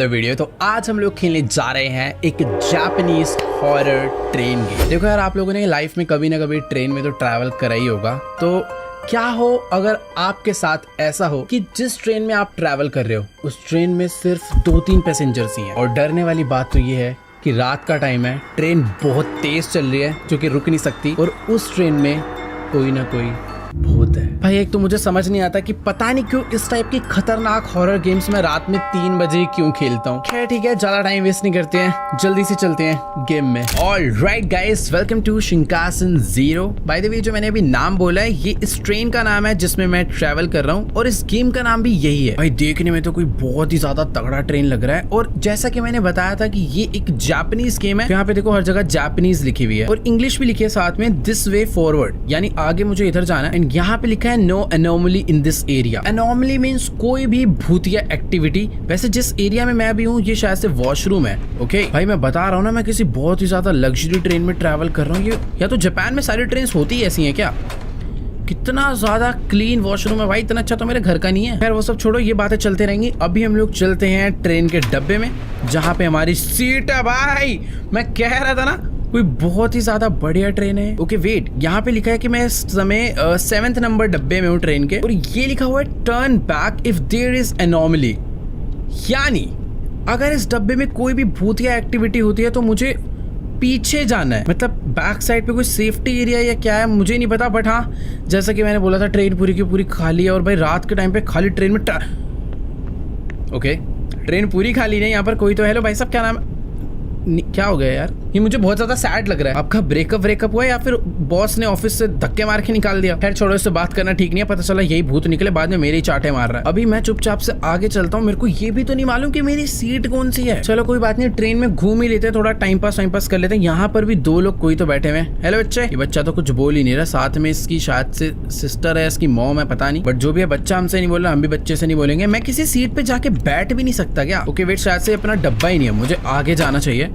Video. तो आज हम लोग खेलने जा रहे हैं एक जापानीज हॉरर ट्रेन गेम। देखो यार, आप लोगों ने लाइफ में कभी ना कभी ट्रेन में तो ट्रैवल करा ही होगा। तो क्या हो अगर आपके साथ ऐसा हो कि जिस ट्रेन में आप ट्रैवल कर रहे हो उस ट्रेन में सिर्फ 2-3 पैसेंजर्स ही हैं। और डरने वाली बात तो ये है कि रात का टाइम है, ट्रेन बहुत तेज चल रही है जो कि रुक नहीं सकती, और उस ट्रेन में कोई ना कोई भूत है। भाई एक तो मुझे समझ नहीं आता कि पता नहीं क्यों इस टाइप की खतरनाक हॉरर गेम्स में रात में 3 बजे क्यों खेलता हूँ। खैर ठीक है, ज्यादा टाइम वेस्ट नहीं करते हैं, जल्दी से चलते हैं गेम में। Alright guys, welcome to Shinkansen zero. By the way, जो मैंने अभी नाम बोला है ये इस ट्रेन का नाम है जिसमें मैं ट्रैवल कर रहा हूँ, और इस गेम का नाम भी यही है। भाई देखने में तो कोई बहुत ही ज्यादा तगड़ा ट्रेन लग रहा है, और जैसा कि मैंने बताया था कि ये एक जापानीज गेम है। यहाँ पे देखो हर जगह जापानीज लिखी हुई है और इंग्लिश भी लिखी है साथ में, दिस वे फॉरवर्ड, यानी आगे मुझे इधर जाना है। यहाँ पे लिखा है no anomaly in this area. Anomaly means कोई भी भूतिया एक्टिविटी। वैसे जिस एरिया में मैं भी हूँ ये शायद से वॉशरूम है। ओके भाई, मैं बता रहा हूँ ना, मैं किसी बहुत ही ज्यादा लग्जरी ट्रेन में ट्रैवल कर रहा हूँ। ये या तो जापान में सारी ट्रेन होती ही ऐसी हैं क्या? कितना ज्यादा क्लीन वॉशरूम है भाई, इतना अच्छा तो मेरे घर का नहीं है। खैर वो सब छोड़ो, ये बातें चलते रहेंगी। अभी हम लोग चलते हैं ट्रेन के डब्बे में जहाँ पे हमारी सीट है। भाई मैं कह रहा था ना, कोई बहुत ही ज्यादा बढ़िया ट्रेन है। ओके वेट, यहाँ पे लिखा है कि मैं इस समय 7th नंबर डब्बे में हूँ ट्रेन के, और ये लिखा हुआ है turn back if there is anomaly, यानी अगर इस डब्बे में कोई भी भूतिया एक्टिविटी होती है तो मुझे पीछे जाना है। मतलब बैक साइड पे कोई सेफ्टी एरिया या क्या है मुझे नहीं पता, बट हाँ जैसा कि मैंने बोला था ट्रेन पूरी की पूरी खाली है। और भाई रात के टाइम पे खाली ट्रेन में ओके ट्रेन पूरी खाली नहीं, यहाँ पर कोई तो। हेलो भाई साहब, क्या नाम है? क्या हो गया यार, ये मुझे बहुत ज्यादा सैड लग रहा है। आपका ब्रेकअप हुआ या फिर बॉस ने ऑफिस से धक्के मार के निकाल दिया? खैर छोड़ो, इससे बात करना ठीक नहीं है, पता चला यही भूत निकले, बाद में मेरे ही चाटे मार रहा है। अभी मैं चुपचाप से आगे चलता हूँ, मेरे को ये भी तो नहीं मालूम कि मेरी सीट कौन सी है। चलो कोई बात नहीं, ट्रेन में घूम ही लेते हैं, थोड़ा टाइम पास कर लेते हैं। यहाँ पर भी 2 लोग कोई तो बैठे हुए हैं। हेलो बच्चे। ये बच्चा तो कुछ बोल ही नहीं रहा, साथ में इसकी शायद से सिस्टर है, इसकी मॉम है, पता नहीं, बट जो भी है बच्चा हमसे नहीं बोल रहा, हम भी बच्चे से नहीं बोलेंगे। मैं किसी सीट पे जाके बैठ भी नहीं सकता क्या? ओके वेट, शायद से अपना डब्बा ही नहीं है, मुझे आगे जाना चाहिए।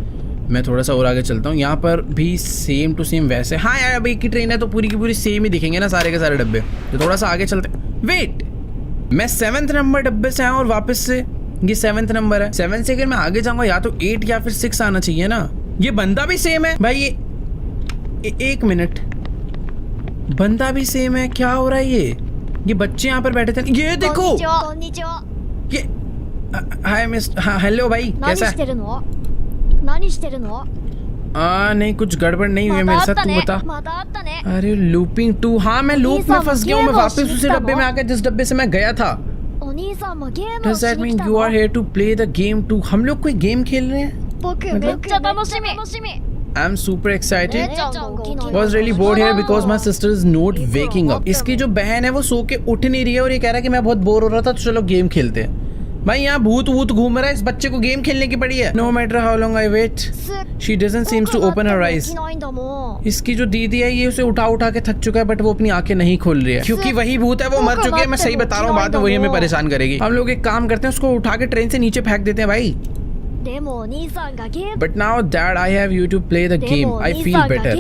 मैं थोड़ा सा और आगे चलता हूँ। यहाँ पर भी सेम टू सेम वैसे, हाँ यार अब एक ही ट्रेन है तो पूरी की पूरी सेम ही दिखेंगे ना सारे के सारे डब्बे। तो थोड़ा सा आगे चलते। वेट, मैं 7th नंबर डब्बे से आया और वापस से ये 7th नंबर है। 7 से अगर मैं आगे जाऊंगा या तो 8 या फिर 6 आना चाहिए ना। ये बंदा भी सेम है भाई, ये 1 मिनट, बंदा भी सेम है। क्या हो रहा है? ये बच्चे यहाँ पर बैठे थे, ये देखो। ये हाय मिस्टर, हाँ हेलो भाई, कैसा है? नहीं कुछ गड़बड़ नहीं हुई मेरे साथ, तू बता। अरे लूपिंग 2, हाँ मैं लूप में फंस गया हूँ। मैं वापस उसी डब्बे में आ गया जिस डब्बे से मैं गया था। Does that mean you are here to play the game too? हम लोग कोई गेम खेल रहे हैं? I'm super excited. Was really bored here because my sister is not waking up. इसकी जो बहन है वो सो के उठ नहीं रही है और ये कह रहा है कि मैं बहुत बोर हो रहा था तो चलो गेम खेलते हैं। भाई यहाँ भूत घूम रहा है, इस बच्चे को गेम खेलने की पड़ी है। No matter how long I wait, she doesn't seems to open her eyes. इसकी जो दीदी है ये उसे उठा के थक चुका है, बट वो अपनी आंखें नहीं खोल रही है क्योंकि वही भूत है, वो मर चुके हैं। मैं सही बता रहा हूँ, बाद में वही हमें परेशान करेगी। हम लोग एक काम करते हैं, उसको उठा के ट्रेन से नीचे फेंक देते हैं भाई। But now that I have you to play the game, I feel better.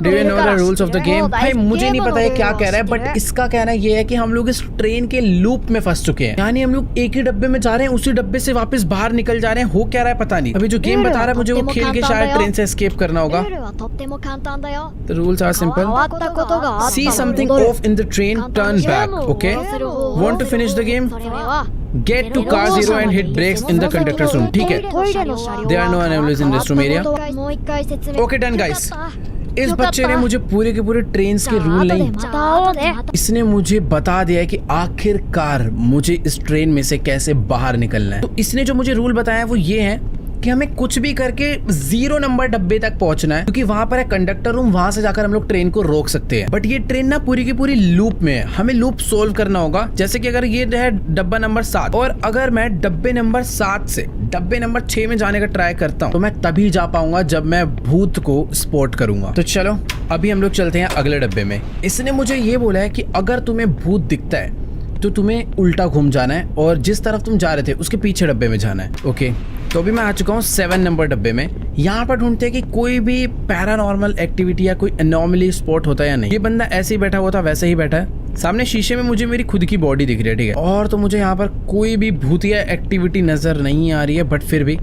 Do you know the rules of the game? भाई मुझे नहीं पता है क्या कह रहा है, बट इसका कहना ये है कि हम लोग इस ट्रेन के लूप में फंस चुके हैं, यानी हम लोग एक ही डब्बे में जा रहे हैं, उसी डब्बे से वापस बाहर निकल जा रहे हैं। हो क्या रहा है पता नहीं। अभी जो गेम बता रहा है मुझे वो खेल के शायद ट्रेन से एस्केप करना होगा। The rules are simple. See something off in the train, turn back. Okay? Want to finish the game? Get to car 0 and hit brakes in the conductor's room. ठीक है? There are no anomalies in this room area. Okay done guys. इस बच्चे ने मुझे पूरे के पूरे train के रूल नहीं, इसने मुझे बता दिया है कि आखिरकार मुझे इस ट्रेन में से कैसे बाहर निकलना है। तो इसने जो मुझे रूल बताया है वो ये है कि हमें कुछ भी करके 0 नंबर डब्बे तक पहुंचना है, क्योंकि वहां पर है कंडक्टर रूम, वहां से जाकर हम लोग ट्रेन को रोक सकते हैं। बट ये ट्रेन ना पूरी की पूरी लूप में है, हमें लूप सोल्व करना होगा। जैसे कि अगर ये है डब्बा नंबर 7 और अगर मैं डब्बे नंबर 7 से डब्बे नंबर 6 में जाने का ट्राई करता हूँ तो मैं तभी जा पाऊंगा जब मैं भूत को स्पॉट करूंगा। तो चलो अभी हम लोग चलते हैं अगले डब्बे में। इसने मुझे ये बोला है कि अगर तुम्हें भूत दिखता है तो तुम्हें उल्टा घूम जाना है और जिस तरफ तुम जा रहे थे उसके पीछे डब्बे में जाना है। ओके तो अभी मैं आ चुका हूँ 7 नंबर डब्बे में। यहाँ पर ढूंढते हैं कि कोई भी पैरानॉर्मल एक्टिविटी या कोई एनोमली स्पॉट होता है या नहीं। ये बंदा ऐसे ही बैठा हुआ था, वैसे ही बैठा है। सामने शीशे में मुझे मेरी खुद की बॉडी दिख रही है, ठीक है। और तो मुझे यहाँ पर कोई भी भूतिया एक्टिविटी नजर नहीं आ रही है, बट फिर भी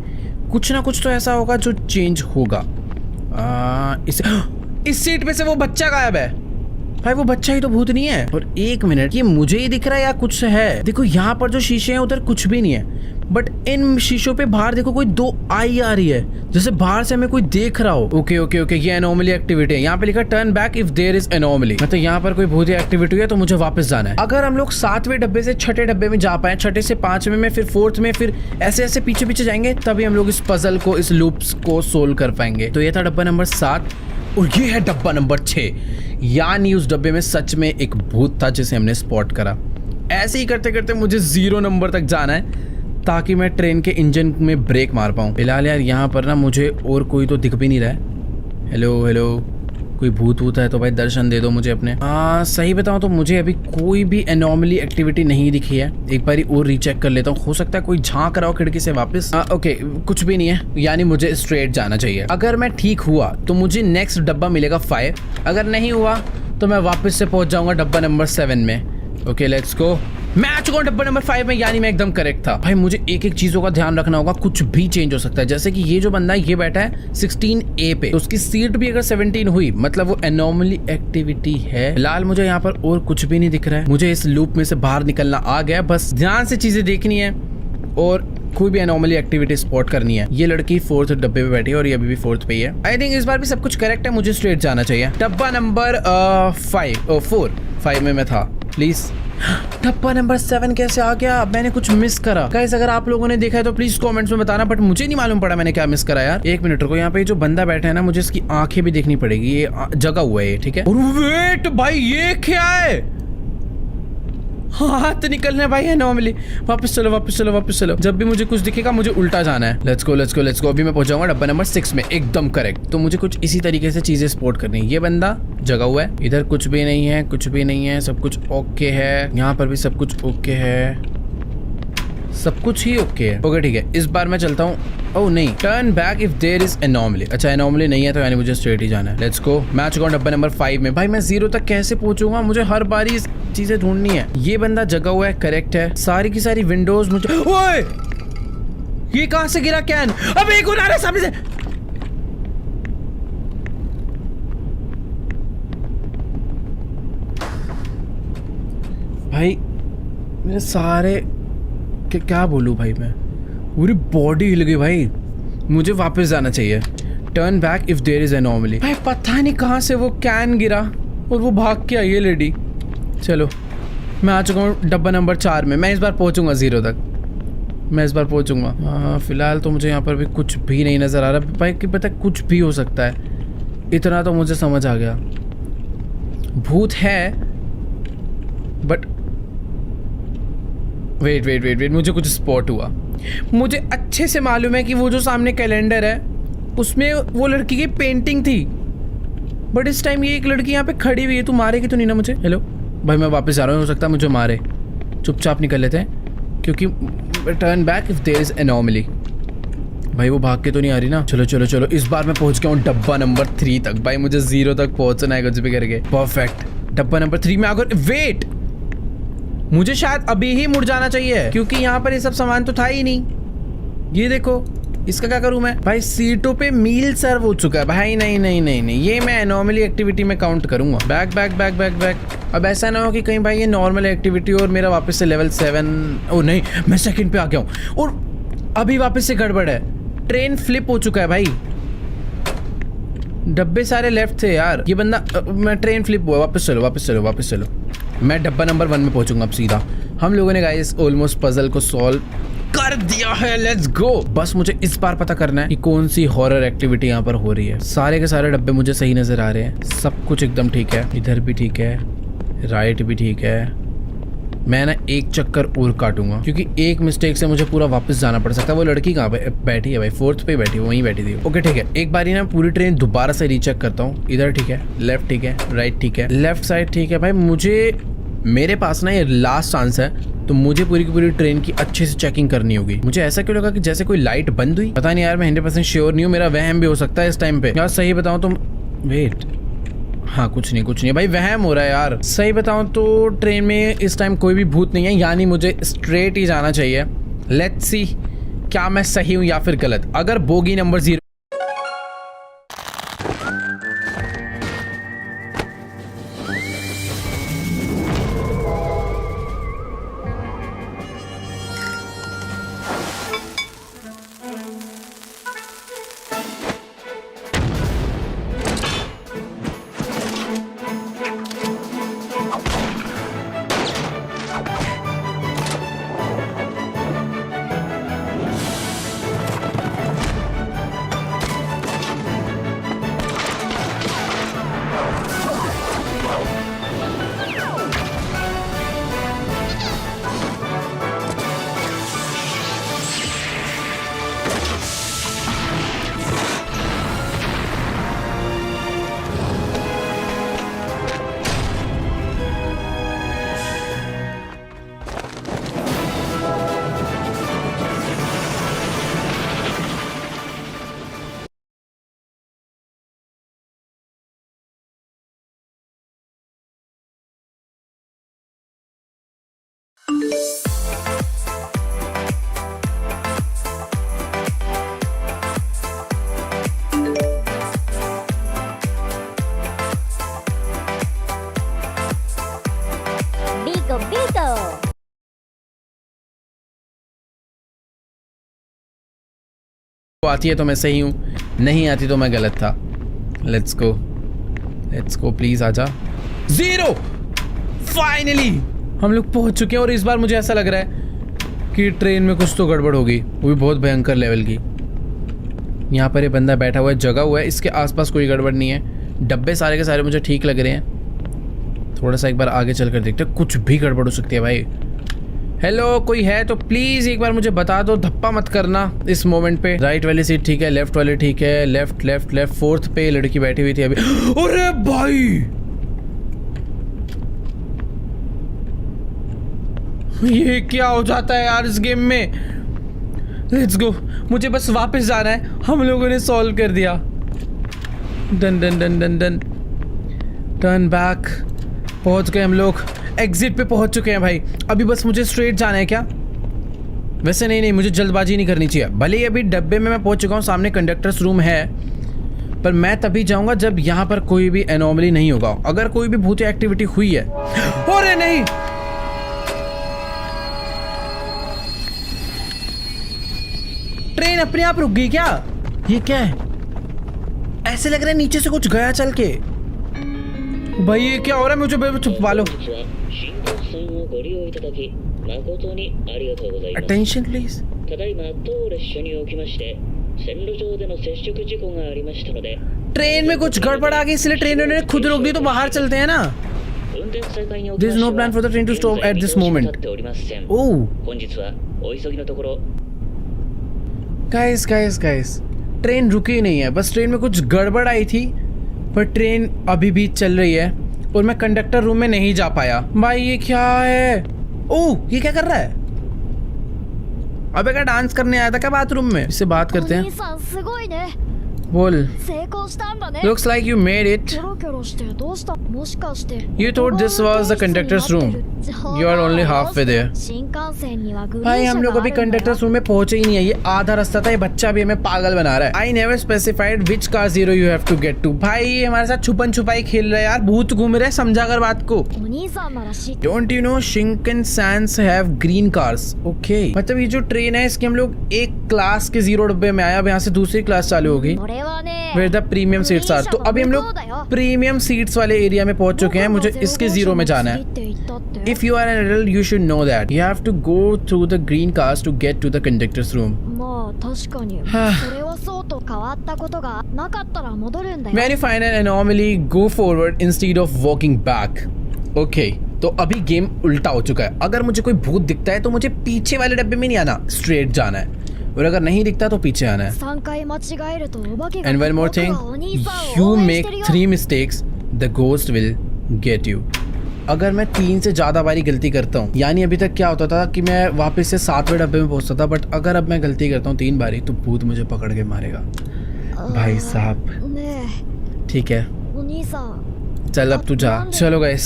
कुछ ना कुछ तो ऐसा होगा जो चेंज होगा। इस सीट पे से वो बच्चा गायब है। भाई वो बच्चा ही तो भूत नहीं है। और एक मिनट, ये मुझे ही दिख रहा है या कुछ है? देखो यहाँ पर जो शीशे हैं उधर कुछ भी नहीं है, बट इन शीशों पे बाहर देखो कोई 2 आई आ रही है, जैसे बाहर से हमें कोई देख रहा हो। ओके ओके ओके, ये एनोमली एक्टिविटी है। यहाँ पे लिखा turn back if there is anomaly, मतलब यहाँ पर कोई भूतिया एक्टिविटी है तो मुझे वापस जाना है। अगर हम लोग 7वें डब्बे से 6ठे डब्बे में जा पाए, 6ठे से 5वें में, फिर 4th में, फिर ऐसे ऐसे पीछे पीछे जाएंगे, तभी हम लोग इस पजल को, इस लूप्स को सोल्व कर पाएंगे। तो ये था डब्बा नंबर 7 और ये है डब्बा नंबर 6। यानी उस डब्बे में सच में एक भूत था जिसे हमने स्पॉट करा। ऐसे ही करते करते मुझे 0 नंबर तक जाना है ताकि मैं ट्रेन के इंजन में ब्रेक मार पाऊँ। फिलहाल यार यहाँ पर ना मुझे और कोई तो दिख भी नहीं रहा है। हेलो हेलो, कोई भूत वूत है तो भाई दर्शन दे दो मुझे अपने। सही बताऊँ तो मुझे अभी कोई भी एनॉमली एक्टिविटी नहीं दिखी है। एक बार और रीचेक कर लेता हूँ, हो सकता है कोई झांक रहा हो खिड़की से वापस। ओके, कुछ भी नहीं है, यानी मुझे स्ट्रेट जाना चाहिए। अगर मैं ठीक हुआ तो मुझे नेक्स्ट डब्बा मिलेगा 5, अगर नहीं हुआ तो मैं वापस से पहुंच जाऊंगा डब्बा नंबर 7 में। Okay let's go. मैं आ चुका हूँ डब्बा नंबर 5 में, यानी मैं एकदम करेक्ट था। भाई मुझे एक एक चीजों का ध्यान रखना होगा, कुछ भी चेंज हो सकता है। जैसे कि ये जो बंदा है ये बैठा है 16A पे, तो उसकी सीट भी अगर 17 हुई मतलब वो एनोमली एक्टिविटी है। फिलहाल मुझे यहाँ पर और कुछ भी नहीं दिख रहा है। मुझे इस लूप में से बाहर निकलना आ गया, बस ध्यान से चीजें देखनी है और कोई भी एनोमली एक्टिविटी स्पॉट करनी है। ये लड़की 4th डब्बे पे बैठी है और ये अभी भी 4th पे ही है। आई थिंक इस बार भी सब कुछ करेक्ट है, मुझे स्ट्रेट जाना चाहिए। डब्बा नंबर 4 में मैं था। प्लीज डब्बा नंबर 7 कैसे आ गया? मैंने कुछ मिस करा गाइस? अगर आप लोगों ने देखा है तो प्लीज कमेंट्स में बताना, बट मुझे नहीं मालूम पड़ा मैंने क्या मिस करा यार। एक मिनट रुको, यहाँ पे जो बंदा बैठा है ना, मुझे इसकी आंखें भी देखनी पड़ेगी। ये जगा हुआ है, ठीक है। और वेट भाई, ये क्या है? हाथ निकलने भाई है नॉर्मली। वापस चलो वापस चलो वापस चलो। जब भी मुझे कुछ दिखेगा मुझे उल्टा जाना है। Let's go let's go let's go. अभी मैं पहुंचाऊंगा डब्बा नंबर 6 में, एकदम करेक्ट। तो मुझे कुछ इसी तरीके से चीजें स्पॉट करनी है। ये बंदा जगा हुआ है, इधर कुछ भी नहीं है, कुछ भी नहीं है, सब कुछ ओके है। यहाँ पर भी सब कुछ ओके है, सब कुछ ही ओके है। ओके ठीक है, इस बार मैं चलता हूँ। ओह नहीं, turn back if there is anomaly. अच्छा एनॉमली नहीं है तो यानी मुझे स्ट्रेट ही जाना है। Let's go. मैं आ चुका हूँ डब्बा नंबर 5 में। भाई मैं 0 तक कैसे पहुंचूंगा? मुझे हर बारी चीजें ढूंढनी है। ये बंदा जगा हुआ है, करेक्ट है। सारी की सारी विंडोज मुझे। ओए ये कहां से गिरा कैन? अब एक और आ रहा है सामने से। भाई मेरे सारे क्या बोलूं भाई, मैं पूरी बॉडी हिल गई भाई। मुझे वापस जाना चाहिए। Turn back if there is anomaly. भाई पता नहीं कहां से वो कैन गिरा और वो भाग के आई है लेडी। चलो मैं आ चुका हूँ डब्बा नंबर 4 में। मैं इस बार पहुंचूंगा 0 तक, मैं इस बार पहुंचूंगा। फिलहाल तो मुझे यहाँ पर भी कुछ भी नहीं नजर आ रहा भाई, कि पता कुछ भी हो सकता है। इतना तो मुझे समझ आ गया, भूत है। But wait wait wait wait, मुझे कुछ स्पॉट हुआ। मुझे अच्छे से मालूम है कि वो जो सामने कैलेंडर है उसमें वो लड़की की पेंटिंग थी, बट इस टाइम ये एक लड़की यहाँ पे खड़ी हुई है। तू मारेगी तो नहीं ना मुझे? हेलो भाई मैं वापस जा रहा हूँ, हो सकता है मुझे मारे। चुपचाप निकल लेते हैं, क्योंकि turn back if there is anomaly. भाई वो भाग के तो नहीं आ रही ना? चलो चलो चलो, इस बार मैं पहुंच गया हूँ डब्बा नंबर 3 तक। भाई मुझे 0 तक पहुंचना है कुछ भी करके। परफेक्ट, डब्बा नंबर 3 में आकर वेट, मुझे शायद अभी ही मुड़ जाना चाहिए क्योंकि यहाँ पर ये सब सामान तो था ही नहीं। ये देखो, इसका क्या करूं मैं? भाई सीटों पे मील सर्व हो चुका है भाई। नहीं नहीं नहीं नहीं, ये मैं एनॉमली एक्टिविटी में काउंट करूंगा। Back back back back back. अब ऐसा ना हो कि कहीं भाई ये नॉर्मल एक्टिविटी और मेरा वापस से लेवल 7। ओ नहीं, मैं सेकंड पे आ गया हूँ और अभी वापस से गड़बड़ है। ट्रेन फ्लिप हो चुका है भाई, डब्बे सारे लेफ्ट थे यार। ये बंदा मैं ट्रेन फ्लिप हुआ। वापस चलो वापस चलो वापस चलो। मैं डब्बा नंबर 1 में पहुंचूंगा अब सीधा। हम लोगों ने गाइस ऑलमोस्ट पजल को सॉल्व कर दिया है। लेट्स गो। बस मुझे इस बार पता करना है कि कौन सी हॉरर एक्टिविटी यहाँ पर हो रही है। सारे के सारे डब्बे मुझे सही नजर आ रहे हैं, सब कुछ एकदम ठीक है। इधर भी ठीक है, राइट भी ठीक है। मैं ना एक चक्कर और काटूंगा क्योंकि एक मिस्टेक से मुझे पूरा वापस जाना पड़ सकता है। वो लड़की कहाँ पे बैठी है भाई? 4th पे बैठी, वहीं बैठी थी। ओके ठीक है, एक बारी ना पूरी ट्रेन दोबारा से रीचेक करता हूँ। इधर ठीक है, लेफ्ट ठीक है, राइट ठीक है, लेफ्ट साइड ठीक है। भाई मुझे, मेरे पास ना ये लास्ट चांस है, तो मुझे पूरी की पूरी ट्रेन की अच्छे से चेकिंग करनी होगी। मुझे ऐसा क्यों लगा कि जैसे कोई लाइट बंद हुई? पता नहीं यार, मैं 100% श्योर नहीं हूँ। मेरा वहम भी हो सकता है इस टाइम पे यार। सही बताऊँ तो वेट, हाँ कुछ नहीं भाई, वहम हो रहा है यार। सही बताऊं तो ट्रेन में इस टाइम कोई भी भूत नहीं है, यानी मुझे स्ट्रेट ही जाना चाहिए। लेट्स सी क्या मैं सही हूं या फिर गलत। अगर बोगी नंबर 0 Bigo Bigo. आती है तो मैं सही हूँ, नहीं आती तो मैं गलत था। लेट्स गो प्लीज आजा। 0 फाइनली हम लोग पहुंच चुके हैं और इस बार मुझे ऐसा लग रहा है कि ट्रेन में कुछ तो गड़बड़ होगी, वो भी बहुत भयंकर लेवल की। यहाँ पर ये बंदा बैठा हुआ है, जगा हुआ है, इसके आसपास कोई गड़बड़ नहीं है। डब्बे सारे के सारे मुझे ठीक लग रहे हैं। थोड़ा सा एक बार आगे चल कर देखते हैं, कुछ भी गड़बड़ हो सकती है भाई। हेलो कोई है तो प्लीज एक बार मुझे बता दो, धप्पा मत करना इस मोमेंट पे। राइट वाली सीट ठीक है, लेफ्ट वाली ठीक है, लेफ्ट लेफ्ट लेफ्ट। 4th पे लड़की बैठी हुई थी अभी। अरे भाई ये क्या हो जाता है यार इस गेम में। लेट्स गो, मुझे बस वापस जाना है। हम लोगों ने सॉल्व कर दिया। Done done done done done turn back. पहुंच गए हम लोग, एग्जिट पे पहुंच चुके हैं भाई। अभी बस मुझे स्ट्रेट जाना है क्या? वैसे नहीं, मुझे जल्दबाजी नहीं करनी चाहिए। भले ही अभी डब्बे में मैं पहुंच चुका हूं, सामने कंडक्टर्स रूम है, पर मैं तभी जाऊंगा जब यहाँ पर कोई भी एनोमली नहीं होगा। अगर कोई भी भूतिया एक्टिविटी हुई है। अरे नहीं, ट्रेन अपने आप रुक गई क्या? ये क्या है? ऐसे लग रहा है नीचे से कुछ गया चल के। भाई ये क्या हो रहा है? मुझे छुपा लो। Attention please. ट्रेन में कुछ गड़बड़ आ गई, इसलिए ट्रेन ने खुद रोक दी। तो बाहर चलते हैं ना। There is no plan for the train to stop at this moment. Oh. Guys, train रुकी नहीं है, बस ट्रेन में कुछ गड़बड़ आई थी, पर ट्रेन अभी भी चल रही है और मैं कंडक्टर रूम में नहीं जा पाया। भाई ये क्या है? ओह ये क्या कर रहा है? अबे क्या डांस करने आया था क्या बाथरूम में? इससे बात करते हैं। बोल। Looks like you made it. You thought this was the conductor's room. You are only halfway there. भाई हम लोग अभी कंडक्टर्स रूम में पहुंचे ही नहीं है। ये आधा रास्ता था। ये बच्चा भी हमें पागल बना रहा है। I never specified which car 0 you have to get to. भाई ये हमारे साथ छुपन छुपाई खेल रहा है यार, भूत घूम रहे। समझा कर बात को। Don't you know Shinkansen have green cars? Okay. मतलब ये जो ट्रेन है इसके हम लोग एक क्लास के 0 डब्बे में आए, अब यहाँ से दूसरी क्लास चालू होगी। Where the premium seats are. तो अभी हम लोग प्रीमियम सीट्स वाले एरिया में पहुंच चुके हैं। मुझे इसके 0 में जाना है। If you are an adult, you should know that. You have to go through the green cars to get to the conductor's room. When you find an anomaly, go forward instead of walking back. Okay. तो अभी game उल्टा हो चुका है। अगर मुझे कोई भूत दिखता है तो मुझे पीछे वाले डब्बे में नहीं आना, स्ट्रेट जाना है, और अगर नहीं दिखता तो पीछे आना है। And one more thing, you make 3 mistakes, the ghost will get you. अगर मैं 3 से ज़्यादा बारी गलती करता हूँ, यानी अभी तक क्या होता था कि मैं वापस से 7वें डब्बे में पहुँचता था, बट अगर अब मैं गलती करता हूँ 3 बारी तो भूत मुझे पकड़ के मारेगा। भाई साहब ठीक है, चल अब तू जा। चलो गाइस,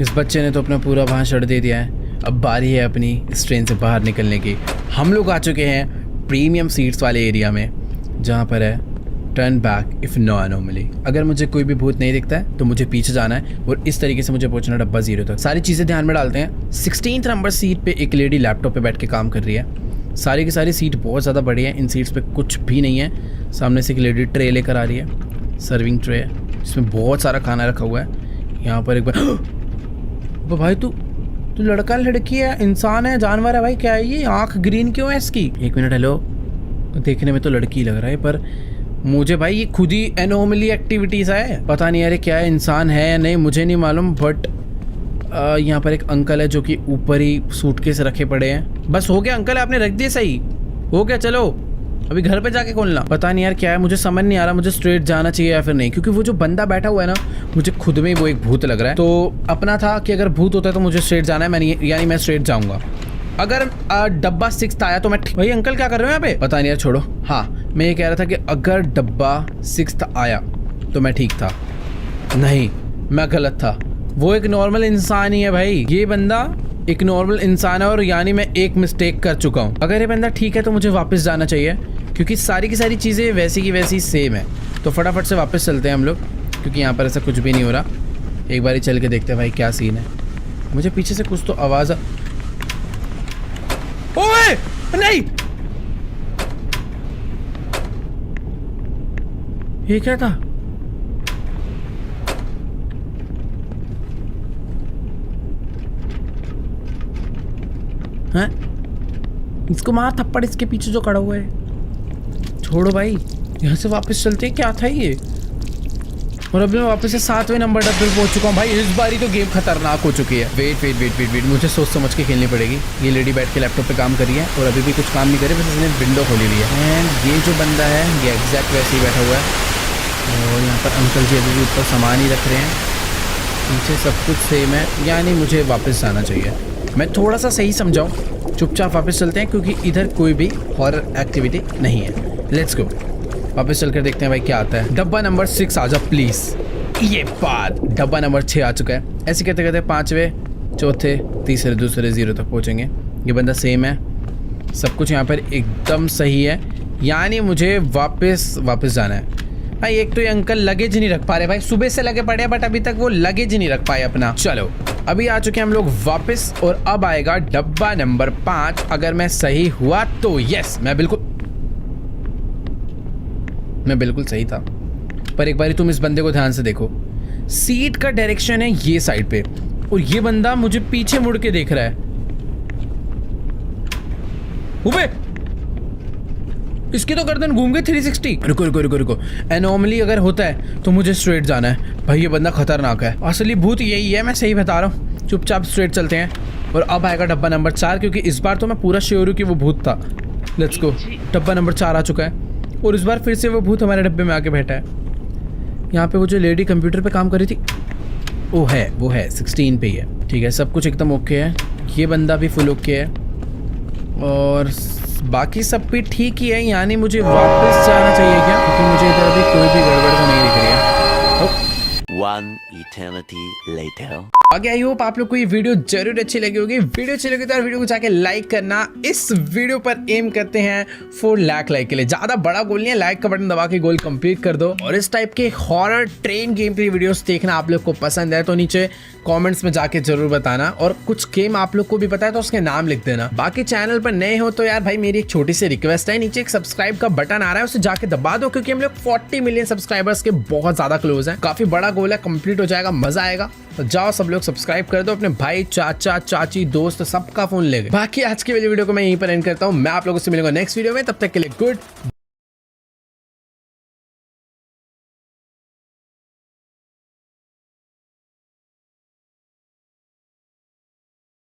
इस बच्चे ने तो अपना पूरा भाषण दे दिया है। अब बारी है अपनी इस ट्रेन से बाहर निकलने की। हम लोग आ चुके हैं प्रीमियम सीट्स वाले एरिया में, जहाँ पर है turn back if no anomaly. अगर मुझे कोई भी भूत नहीं दिखता है तो मुझे पीछे जाना है और इस तरीके से मुझे पहुंचना डब्बा 0 तक। सारी चीज़ें ध्यान में डालते हैं। 16th नंबर सीट पे एक लेडी लैपटॉप पे बैठ के काम कर रही है। सारी की सारी सीट बहुत ज़्यादा बड़ी है, इन सीट्स पे कुछ भी नहीं है। सामने से एक लेडी ट्रे लेकर आ रही है, सर्विंग ट्रे है, जिसमें बहुत सारा खाना रखा हुआ है। यहाँ पर एक बार भाई तू लड़का लड़की है, इंसान है, जानवर है भाई, क्या है ये? आँख ग्रीन क्यों है इसकी? 1 मिनट, हेलो। देखने में तो लड़की लग रहा है पर मुझे भाई ये खुद ही एनोमली एक्टिविटीज़ है। पता नहीं यार क्या है, इंसान है या नहीं मुझे नहीं मालूम। बट यहाँ पर एक अंकल है जो कि ऊपर ही सूटकेस रखे पड़े हैं। बस हो गया अंकल, आपने रख दिए, सही हो गया। चलो अभी घर पे जाके खोलना। पता नहीं यार क्या है, मुझे समझ नहीं आ रहा मुझे स्ट्रेट जाना चाहिए या फिर नहीं, क्योंकि वो जो बंदा बैठा हुआ है ना, मुझे खुद में वो एक भूत लग रहा है। तो अपना था कि अगर भूत होता है तो मुझे स्ट्रेट जाना है, यानी मैं स्ट्रेट जाऊंगा। अगर डब्बा 6 आया तो मैं भाई अंकल क्या कर रहे हो यहाँ पे? पता नहीं यार, छोड़ो। हाँ, मैं ये कह रहा था कि अगर डब्बा 6 आया तो मैं ठीक था। नहीं, मैं गलत था। वो एक नॉर्मल इंसान ही है भाई। ये बंदा एक नॉर्मल इंसान है और यानी मैं एक मिस्टेक कर चुका हूँ। अगर ये बंदा ठीक है तो मुझे वापस जाना चाहिए, क्योंकि सारी की सारी चीज़ें वैसी की वैसी सेम है। तो फटाफट से वापस चलते हैं हम लोग, क्योंकि यहाँ पर ऐसा कुछ भी नहीं हो रहा। एक बार ही चल के देखते हैं भाई क्या सीन है। मुझे पीछे से कुछ तो आवाज़ ओए नहीं, ये क्या था? हैं? इसको मार थप्पड़, इसके पीछे जो खड़ा हुआ है। छोड़ो भाई, यहाँ से वापस चलते हैं। क्या था ये? और अभी मैं वापस से 7वें नंबर डब्बे पे पहुंच चुका हूँ भाई। इस बारी तो गेम खतरनाक हो चुकी है। वेट, मुझे सोच समझ के खेलनी पड़ेगी। ये लेडी बैठ के लैपटॉप पे काम कर रही है और अभी भी कुछ काम नहीं करे, बस इसने विंडो खोली हुई है। एंड ये जो बंदा है ये एग्जैक्ट वैसे ही बैठा हुआ है और यहाँ पर अंकल जी अभी भी ऊपर सामान ही रख रहे हैं। पीछे सब कुछ सेम है, यानी मुझे वापस जाना चाहिए। मैं थोड़ा सा सही समझाऊँ, चुपचाप वापस चलते हैं, क्योंकि इधर कोई भी हॉरर एक्टिविटी नहीं है। लेट्स गो, वापस चलकर देखते हैं भाई क्या आता है। डब्बा नंबर 6 आ जा प्लीज़। ये बात, डब्बा नंबर 6 आ चुका है। ऐसे कहते कहते 5वें, चौथे, तीसरे, दूसरे 0 तक पहुँचेंगे। ये बंदा सेम है, सब कुछ यहाँ पर एकदम सही है, यानी मुझे वापस जाना है भाई। एक तो ये अंकल लगेज नहीं रख पा रहे भाई, सुबह से लगे पड़े हैं बट अभी तक वो लगेज नहीं रख पाए अपना। चलो अभी आ चुके हैं हम लोग वापस और अब आएगा डब्बा नंबर 5। अगर मैं सही हुआ तो यस, मैं बिल्कुल सही था। पर एक बारी तुम इस बंदे को ध्यान से देखो, सीट का डायरेक्शन है ये साइड पे और ये बंदा मुझे पीछे मुड़ के देख रहा है। उबे, इसकी तो गर्दन घूम गई 360। रुको। एनोमली अगर होता है तो मुझे स्ट्रेट जाना है भाई। ये बंदा खतरनाक है, असली भूत यही है, मैं सही बता रहा हूँ। चुपचाप स्ट्रेट चलते हैं और अब आएगा डब्बा नंबर 4, क्योंकि इस बार तो मैं पूरा श्योर हूँ कि वो भूत था। लेट्स गो, डब्बा नंबर 4 आ चुका है और इस बार फिर से वो भूत हमारे डब्बे में आके बैठा है। यहाँ पे वो जो लेडी कंप्यूटर पे काम कर रही थी वो है 16 पे ही है। ठीक है, सब कुछ एकदम ओके है। ये बंदा भी फुल ओके है और बाकी सब भी ठीक ही है, यानी मुझे वापस जाना चाहिए क्या? क्योंकि मुझे इधर अभी कोई भी गड़बड़ तो नहीं दिख रही है। One eternity later. आगे आई होप आप लोग को ये वीडियो जरूर अच्छी लगी होगी। वीडियो अच्छी लगी तो यार वीडियो को जाके लाइक करना। इस वीडियो पर एम करते हैं 4 लाख लाइक के लिए। ज्यादा बड़ा गोल नहीं है, लाइक का बटन दबा के गोल कंप्लीट कर दो। और इस टाइप के horror train game play videos देखना आप लोग को पसंद है तो नीचे कमेंट्स में जाके जरूर बताना, और कुछ गेम आप लोग को भी पता है तो उसके नाम लिख देना। बाकी चैनल पर नए हो तो यार भाई मेरी एक छोटी सी रिक्वेस्ट है, नीचे एक सब्सक्राइब का बटन आ रहा है उसे जाके दबा दो, क्योंकि हम लोग 40 मिलियन सब्सक्राइबर्स के बहुत ज्यादा क्लोज हैं। काफी बड़ा गोल है, कंप्लीट हो जाएगा, मजा आएगा। तो जाओ सब लोग सब्सक्राइब कर दो, अपने भाई, चाचा, चाची, दोस्त सबका फोन ले गए। बाकी आज की वाली वीडियो को मैं यहीं पर एंड करता हूँ। मैं आप लोगों से मिलूंगा नेक्स्ट वीडियो में, तब तक के लिए गुड